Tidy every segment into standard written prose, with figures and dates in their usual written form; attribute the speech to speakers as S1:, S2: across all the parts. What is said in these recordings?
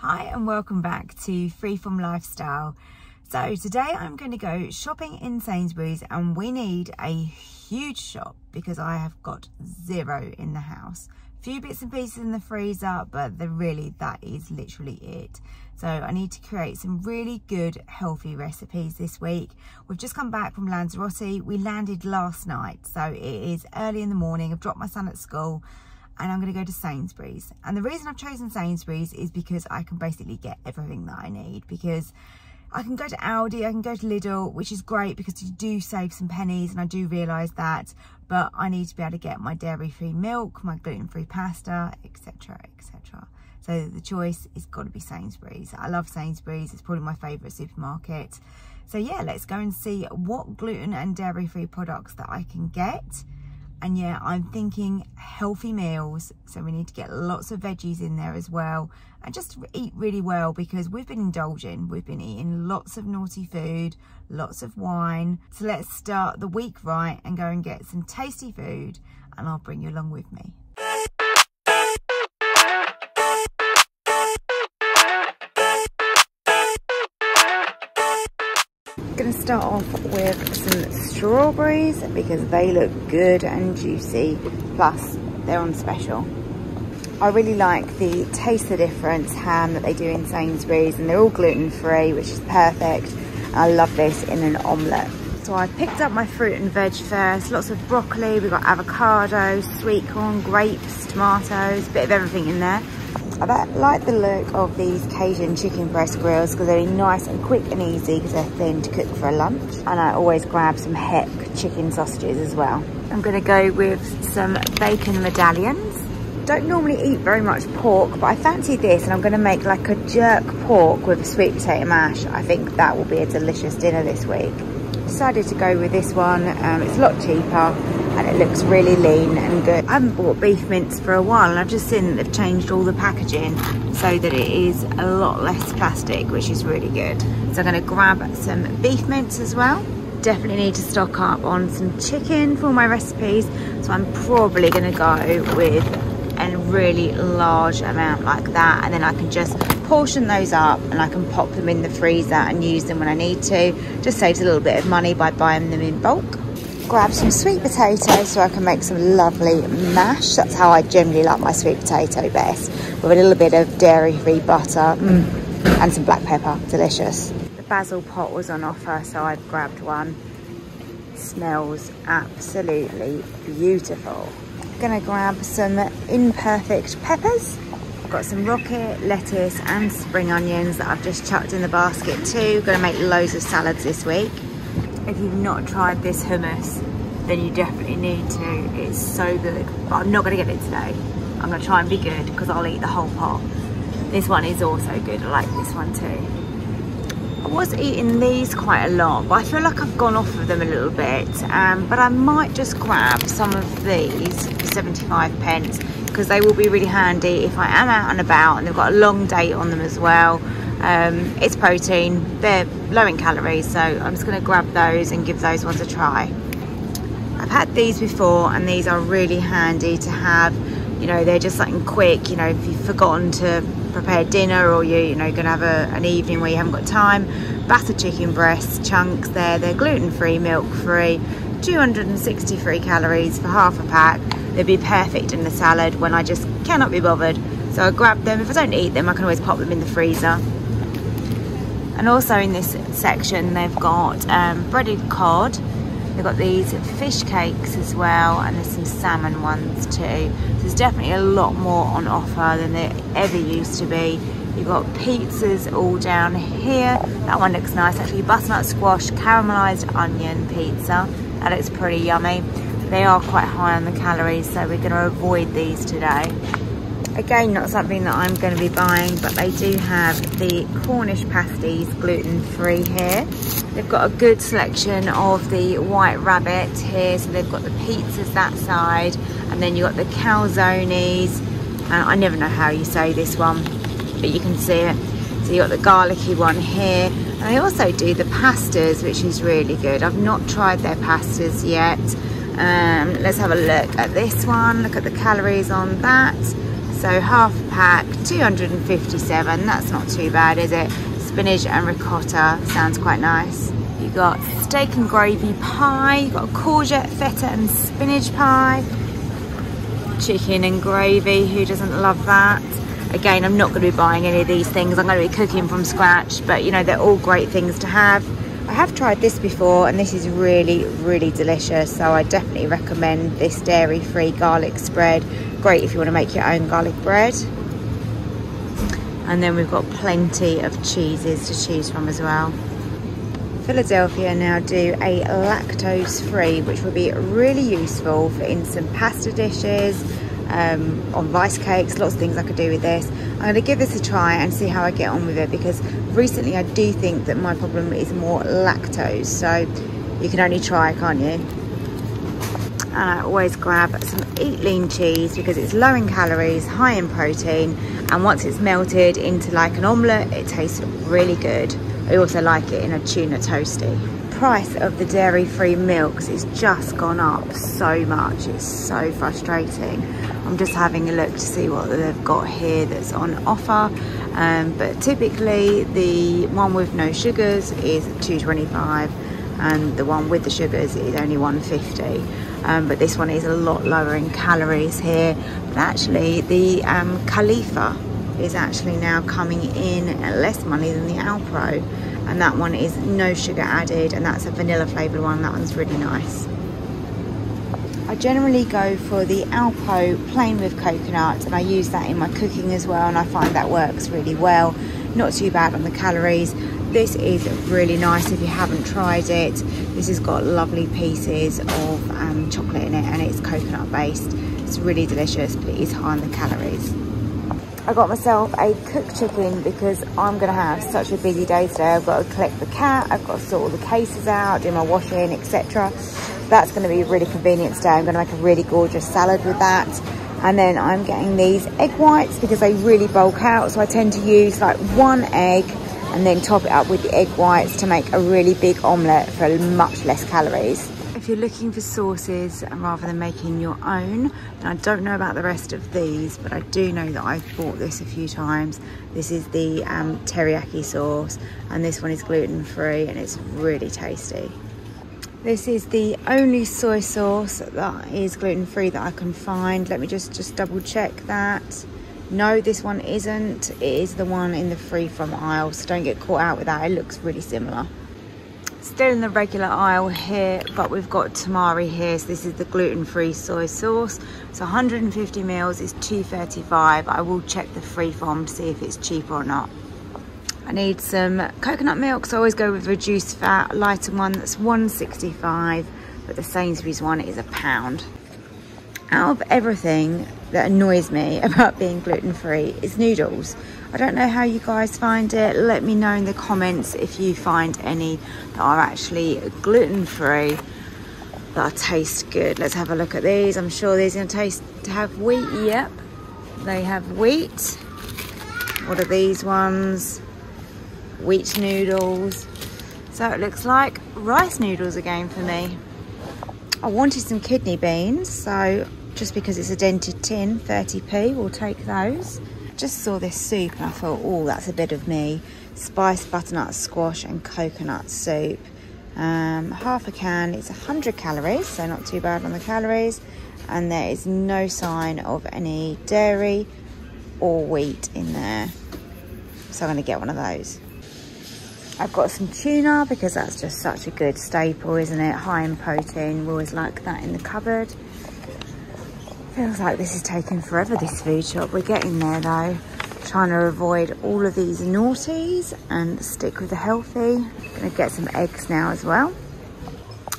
S1: Hi and welcome back to Freeform Lifestyle. So today I'm going to go shopping in Sainsbury's and we need a huge shop because I have got zero in the house. A few bits and pieces in the freezer, but that is literally it. So I need to create some really good healthy recipes this week. We've just come back from Lanzarote. We landed last night, so it is early in the morning. I've dropped my son at school and I'm going to go to Sainsbury's. And the reason I've chosen Sainsbury's is because I can basically get everything that I need, because I can go to Aldi, I can go to Lidl, which is great because you do save some pennies, and I do realise that, but I need to be able to get my dairy-free milk, my gluten-free pasta, etc, etc. So the choice is got to be Sainsbury's. I love Sainsbury's, it's probably my favourite supermarket. So yeah, let's go and see what gluten and dairy-free products that I can get. And yeah, I'm thinking healthy meals, so we need to get lots of veggies in there as well, and just eat really well because we've been indulging. We've been eating lots of naughty food, lots of wine. So let's start the week right and go and get some tasty food, and I'll bring you along with me. Going to start off with some strawberries because they look good and juicy, plus they're on special. I really like the Taste the Difference ham that they do in Sainsbury's, and they're all gluten-free, which is perfect. I love this in an omelette. So I picked up my fruit and veg first. Lots of broccoli, we've got avocado, sweet corn, grapes, tomatoes, a bit of everything in there. I like the look of these Cajun chicken breast grills because they're nice and quick and easy because they're thin to cook for a lunch. And I always grab some Heck chicken sausages as well. I'm going to go with some bacon medallions. Don't normally eat very much pork, but I fancy this, and I'm going to make like a jerk pork with a sweet potato mash. I think that will be a delicious dinner this week. Decided to go with this one. It's a lot cheaper and it looks really lean and good. I haven't bought beef mince for a while, and I've just seen that they've changed all the packaging so that it is a lot less plastic, which is really good. So I'm going to grab some beef mince as well. Definitely need to stock up on some chicken for my recipes, so I'm probably going to go with a really large amount like that, and then I can just portion those up and I can pop them in the freezer and use them when I need to. Just saves a little bit of money by buying them in bulk. Grab some sweet potatoes so I can make some lovely mash. That's how I generally like my sweet potato best, with a little bit of dairy-free butter and some black pepper. Delicious. The basil pot was on offer, so I've grabbed one. Smells absolutely beautiful. Gonna grab some imperfect peppers. I've got some rocket, lettuce and spring onions that I've just chucked in the basket too. Gonna make loads of salads this week. If you've not tried this hummus, then you definitely need to. It's so good, but I'm not gonna get it today. I'm gonna try and be good because I'll eat the whole pot. This one is also good, I like this one too. I was eating these quite a lot, but I feel like I've gone off of them a little bit. But I might just grab some of these for 75 pence because they will be really handy if I am out and about, and they've got a long date on them as well. It's protein, they're low in calories, so I'm just going to grab those and give those ones a try. I've had these before and these are really handy to have. You know, they're just something quick, you know, if you've forgotten to prepare dinner, or you're going to have an evening where you haven't got time. Battered chicken breast chunks there, they're gluten-free, milk-free, 263 calories for half a pack. They'd be perfect in the salad when I just cannot be bothered. So I grab them. If I don't eat them, I can always pop them in the freezer. And also in this section, they've got breaded cod. They've got these fish cakes as well, and there's some salmon ones too. So there's definitely a lot more on offer than there ever used to be. You've got pizzas all down here. That one looks nice actually. Butternut squash, caramelised onion pizza. That looks pretty yummy. They are quite high on the calories, so we're going to avoid these today. Again, not something that I'm going to be buying, but they do have the Cornish pasties gluten-free here. They've got a good selection of the white rabbit here, so they've got the pizzas that side, and then you've got the calzones. I never know how you say this one, but you can see it. So you've got the garlicky one here, and they also do the pastas, which is really good. I've not tried their pastas yet. Let's have a look at this one. Look at the calories on that. So half a pack, 257. That's not too bad, is it? Spinach and ricotta, sounds quite nice. You got steak and gravy pie, you got courgette, feta and spinach pie, chicken and gravy, who doesn't love that? Again, I'm not going to be buying any of these things, I'm going to be cooking from scratch, but you know, they're all great things to have. I have tried this before and this is really, really delicious, so I definitely recommend this dairy-free garlic spread. Great if you want to make your own garlic bread. And then we've got plenty of cheeses to choose from as well. Philadelphia now do a lactose-free, which would be really useful for instant pasta dishes, on rice cakes, lots of things I could do with this. I'm going to give this a try and see how I get on with it, because recently I do think that my problem is more lactose, so you can only try, can't you? And I always grab some Eat Lean cheese because it's low in calories, high in protein, and once it's melted into like an omelette, it tastes really good. I also like it in a tuna toasty. Price of the dairy-free milks is just gone up so much. It's so frustrating. I'm just having a look to see what they've got here that's on offer. But typically the one with no sugars is $2.25 and the one with the sugars is only $1.50. But this one is a lot lower in calories here. But actually the Khalifa is actually now coming in at less money than the Alpro, and that one is no sugar added, and that's a vanilla flavoured one. That one's really nice. I generally go for the Alpo plain with coconut, and I use that in my cooking as well, and I find that works really well. Not too bad on the calories. This is really nice if you haven't tried it. This has got lovely pieces of chocolate in it, and it's coconut based. It's really delicious, but it is high on the calories. I got myself a cooked chicken because I'm going to have such a busy day today. I've got to collect the cat, I've got to sort all the cases out, do my washing, etc. That's going to be really convenient today. I'm going to make a really gorgeous salad with that. And then I'm getting these egg whites because they really bulk out. So I tend to use like one egg and then top it up with the egg whites to make a really big omelette for much less calories. If you're looking for sauces rather than making your own, and I don't know about the rest of these, but I do know that I've bought this a few times. This is the teriyaki sauce, and this one is gluten-free and it's really tasty. This is the only soy sauce that is gluten-free that I can find. Let me just double check that. No, this one isn't. It is the one in the free from aisle, so don't get caught out with that. It looks really similar. Still in the regular aisle here, but we've got tamari here. So this is the gluten-free soy sauce. So 150 mils is $2.35. I will check the free from to see if it's cheaper or not. I need some coconut milk, so I always go with reduced fat, lighter one that's $1.65, but the Sainsbury's one is £1. Out of everything that annoys me about being gluten-free is noodles. I don't know how you guys find it. Let me know in the comments if you find any that are actually gluten-free that taste good. Let's have a look at these. I'm sure these are going to have wheat. Yep, they have wheat. What are these ones? Wheat noodles. So it looks like rice noodles again for me. I wanted some kidney beans, so just because it's a dented tin, 30p, we'll take those. Just saw this soup and I thought, oh, that's a bit of me. Spiced butternut squash and coconut soup. Half a can, it's 100 calories, so not too bad on the calories. And there is no sign of any dairy or wheat in there. So I'm gonna get one of those. I've got some tuna because that's just such a good staple, isn't it? High in protein, we always like that in the cupboard. Feels like this is taking forever, this food shop. We're getting there though. Trying to avoid all of these naughties and stick with the healthy. Gonna get some eggs now as well.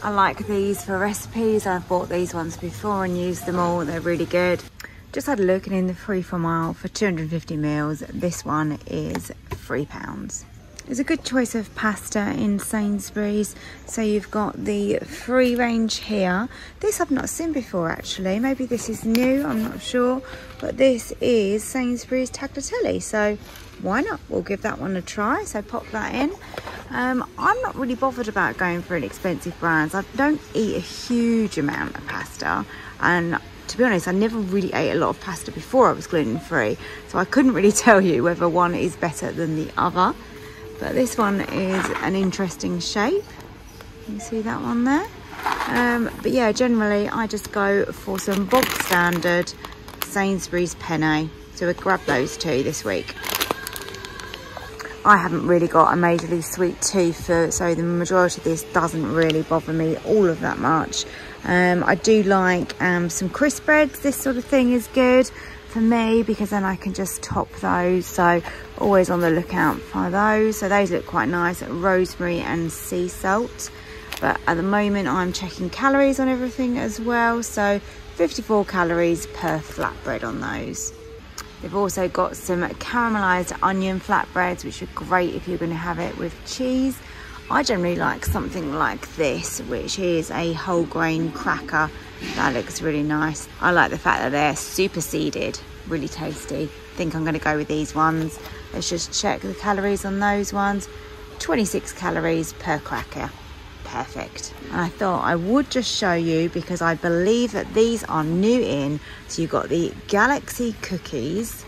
S1: I like these for recipes. I've bought these ones before and used them all. They're really good. Just had a look, and in the free from aisle for 250 mils, this one is £3. There's a good choice of pasta in Sainsbury's. So you've got the free range here. This I've not seen before actually. Maybe this is new, I'm not sure. But this is Sainsbury's tagliatelle. So why not? We'll give that one a try. So pop that in. I'm not really bothered about going for an expensive brands. I don't eat a huge amount of pasta. And to be honest, I never really ate a lot of pasta before I was gluten-free, so I couldn't really tell you whether one is better than the other. But this one is an interesting shape. You can see that one there. But yeah, generally I just go for some bog standard Sainsbury's penne. So we'll grab those two this week. I haven't really got a majorly sweet tooth, so the majority of this doesn't really bother me all of that much. I do like some crisp breads. This sort of thing is good for me because then I can just top those. So always on the lookout for those. So those look quite nice, rosemary and sea salt. But at the moment I'm checking calories on everything as well. So 54 calories per flatbread on those. They've also got some caramelised onion flatbreads, which are great if you're going to have it with cheese. I generally like something like this, which is a whole grain cracker. That looks really nice. I like the fact that they're super seeded, really tasty. I think I'm going to go with these ones. Let's just check the calories on those ones. 26 calories per cracker. Perfect. And I thought I would just show you because I believe that these are new in. So you've got the Galaxy cookies.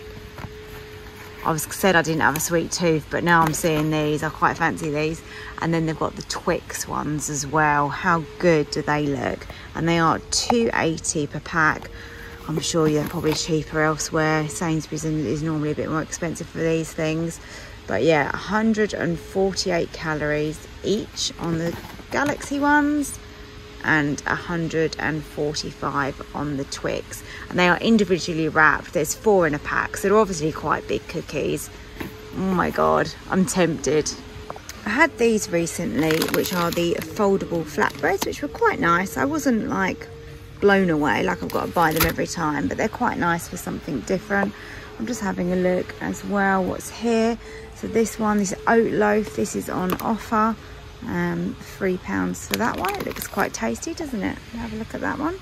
S1: I said I didn't have a sweet tooth, but now I'm seeing these. I quite fancy these. And then they've got the Twix ones as well. How good do they look? And they are $2.80 per pack. I'm sure they're probably cheaper elsewhere. Sainsbury's is normally a bit more expensive for these things. But yeah, 148 calories each on the Galaxy ones and 145 on the Twix, and they are individually wrapped. There's 4 in a pack, so they're obviously quite big cookies. Oh my god, I'm tempted. I had these recently, which are the foldable flatbreads, which were quite nice. I wasn't like blown away, like I've got to buy them every time, but they're quite nice for something different. I'm just having a look as well what's here. So this one, this oat loaf, this is on offer. £3 for that one. It looks quite tasty, doesn't it? Have a look at that one.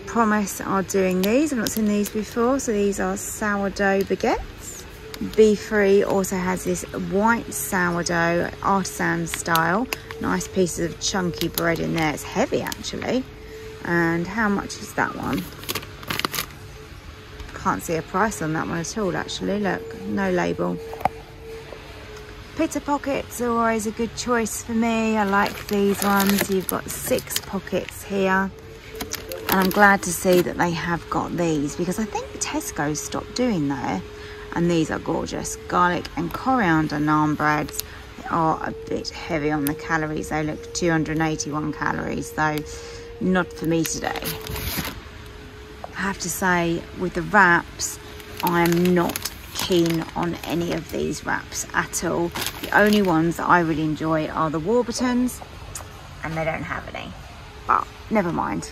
S1: Promise are doing these. I've not seen these before. So these are sourdough baguettes. B3 also has this white sourdough artisan style. Nice pieces of chunky bread in there. It's heavy actually. And how much is that one? Can't see a price on that one at all actually. Look, no label. Pita pockets are always a good choice for me. I like these ones. You've got 6 pockets here. And I'm glad to see that they have got these because I think Tesco's stopped doing that. And these are gorgeous. Garlic and coriander naan breads. They are a bit heavy on the calories. They look 281 calories, so not for me today. I have to say, with the wraps, I'm not keen on any of these wraps at all. The only ones that I really enjoy are the Warburtons, and they don't have any, but never mind.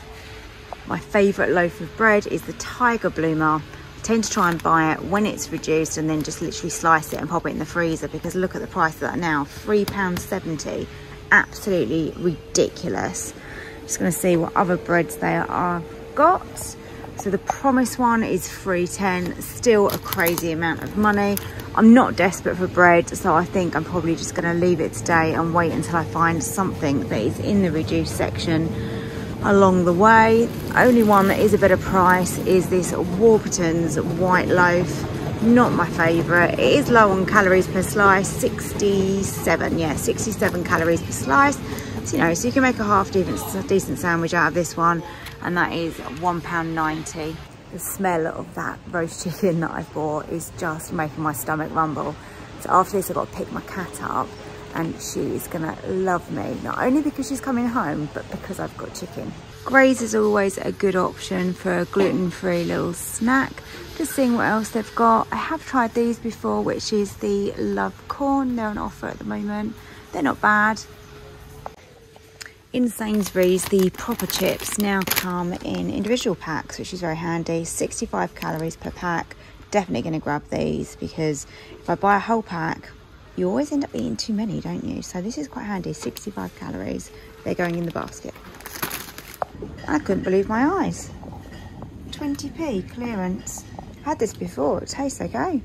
S1: My favourite loaf of bread is the Tiger Bloomer. I tend to try and buy it when it's reduced and then just literally slice it and pop it in the freezer because look at the price of that now, £3.70. Absolutely ridiculous. Just going to see what other breads they are got. So the Promise one is $3.10, still a crazy amount of money. I'm not desperate for bread, so I think I'm probably just going to leave it today and wait until I find something that is in the reduced section along the way. Only one that is a better price is this Warburton's white loaf. Not my favourite. It is low on calories per slice, 67, yeah, 67 calories per slice. So, you know, so you can make a half decent sandwich out of this one. And that is £1.90. The smell of that roast chicken that I bought is just making my stomach rumble. So after this, I've got to pick my cat up and she is gonna love me. Not only because she's coming home, but because I've got chicken. Graze is always a good option for a gluten-free little snack. Just seeing what else they've got. I have tried these before, which is the Love Corn. They're on offer at the moment. They're not bad. In Sainsbury's, the proper chips now come in individual packs, which is very handy. 65 calories per pack. Definitely going to grab these because if I buy a whole pack, you always end up eating too many, don't you? So this is quite handy, 65 calories. They're going in the basket. I couldn't believe my eyes. 20p clearance. I've had this before, it tastes okay.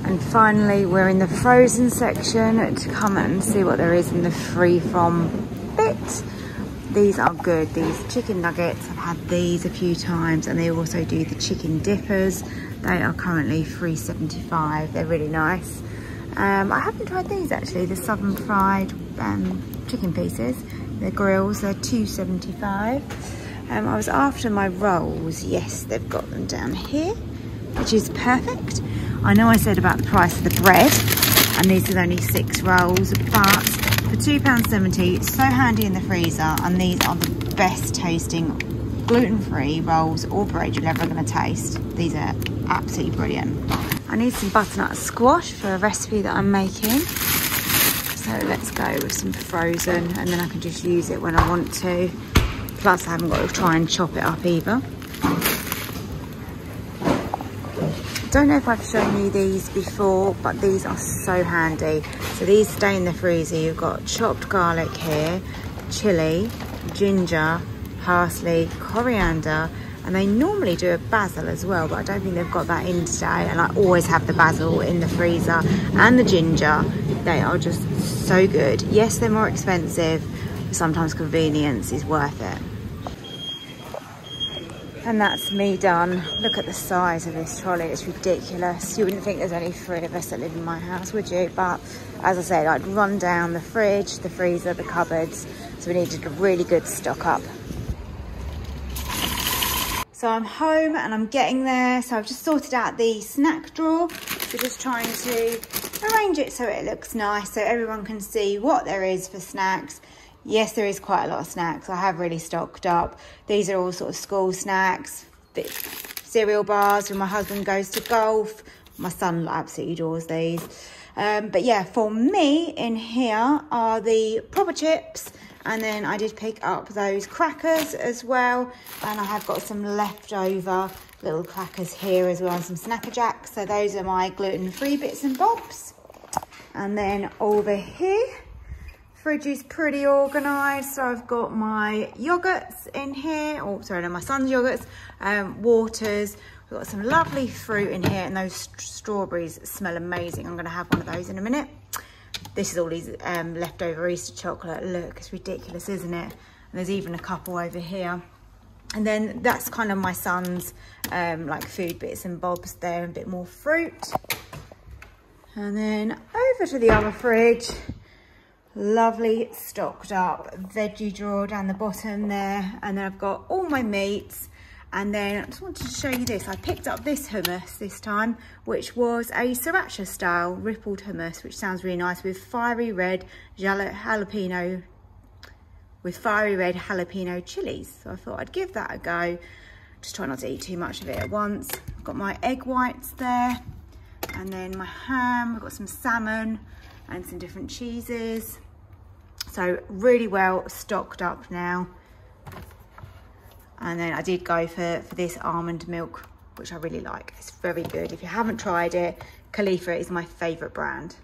S1: And finally, we're in the frozen section to come and see what there is in the free from bit. these are good. These chicken nuggets, I've had these a few times, and they also do the chicken dippers. They are currently $3.75. They're really nice. I haven't tried these actually, the southern fried chicken pieces. The grills, they're $2.75. I was after my rolls. Yes, they've got them down here, which is perfect. I know I said about the price of the bread, and these are only 6 rolls, but for £2.70, it's so handy in the freezer, and these are the best tasting gluten-free rolls or bread you're ever going to taste. These are absolutely brilliant. I need some butternut squash for a recipe that I'm making. So let's go with some frozen, and then I can just use it when I want to. Plus I haven't got to try and chop it up either. Don't know if I've shown you these before, but these are so handy. So these stay in the freezer. You've got chopped garlic here, chili, ginger, parsley, coriander, and they normally do a basil as well, but I don't think they've got that in today. And I always have the basil in the freezer and the ginger. They are just so good. Yes, they're more expensive, but sometimes convenience is worth it. And that's me done. Look at the size of this trolley, it's ridiculous. You wouldn't think there's only 3 of us that live in my house, would you? But as I said, I'd run down the fridge, the freezer, the cupboards, so we needed a really good stock up. So I'm home and I'm getting there. So I've just sorted out the snack drawer. So just trying to arrange it so it looks nice, so everyone can see what there is for snacks. Yes, there is quite a lot of snacks. I have really stocked up. These are all sort of school snacks, cereal bars when my husband goes to golf. My son absolutely adores these. But yeah, for me in here are the proper chips. And then I did pick up those crackers as well. And I have got some leftover little crackers here as well, and some Snapper Jacks. So those are my gluten-free bits and bobs. And then over here, fridge is pretty organised. So I've got my yogurts in here. Oh, sorry, no, my son's yogurts, waters. We've got some lovely fruit in here, and those strawberries smell amazing. I'm going to have one of those in a minute. This is all these leftover Easter chocolate. Look, it's ridiculous, isn't it? And there's even a couple over here. And then that's kind of my son's like food bits and bobs there, and a bit more fruit. And then over to the other fridge, lovely stocked up veggie drawer down the bottom there. And then I've got all my meats. And then I just wanted to show you this. I picked up this hummus this time, which was a sriracha style rippled hummus, which sounds really nice, with fiery red jalapeno chilies. So I thought I'd give that a go. Just try not to eat too much of it at once. I've got my egg whites there, and then my ham. I've got some salmon and some different cheeses. So really well stocked up now. And then I did go for this almond milk, which I really like. It's very good. If you haven't tried it, Khalifa is my favourite brand.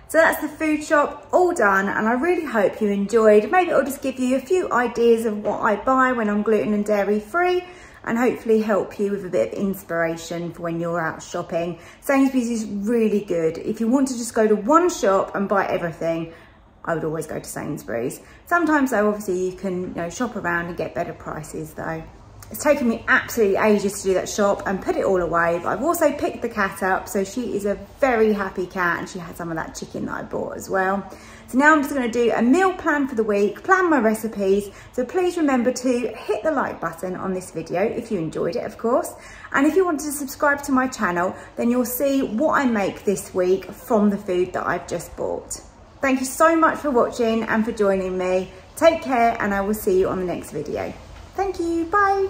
S1: So that's the food shop all done, and I really hope you enjoyed. Maybe it'll just give you a few ideas of what I buy when I'm gluten and dairy free, and hopefully help you with a bit of inspiration for when you're out shopping. Sainsbury's is really good. If you want to just go to one shop and buy everything, I would always go to Sainsbury's. Sometimes though, obviously you can shop around and get better prices though. It's taken me absolutely ages to do that shop and put it all away, but I've also picked the cat up, so she is a very happy cat, and she had some of that chicken that I bought as well. So now I'm just going to do a meal plan for the week, plan my recipes. So please remember to hit the like button on this video if you enjoyed it, of course. And if you want to subscribe to my channel, then you'll see what I make this week from the food that I've just bought. Thank you so much for watching and for joining me. Take care, and I will see you on the next video. Thank you, bye.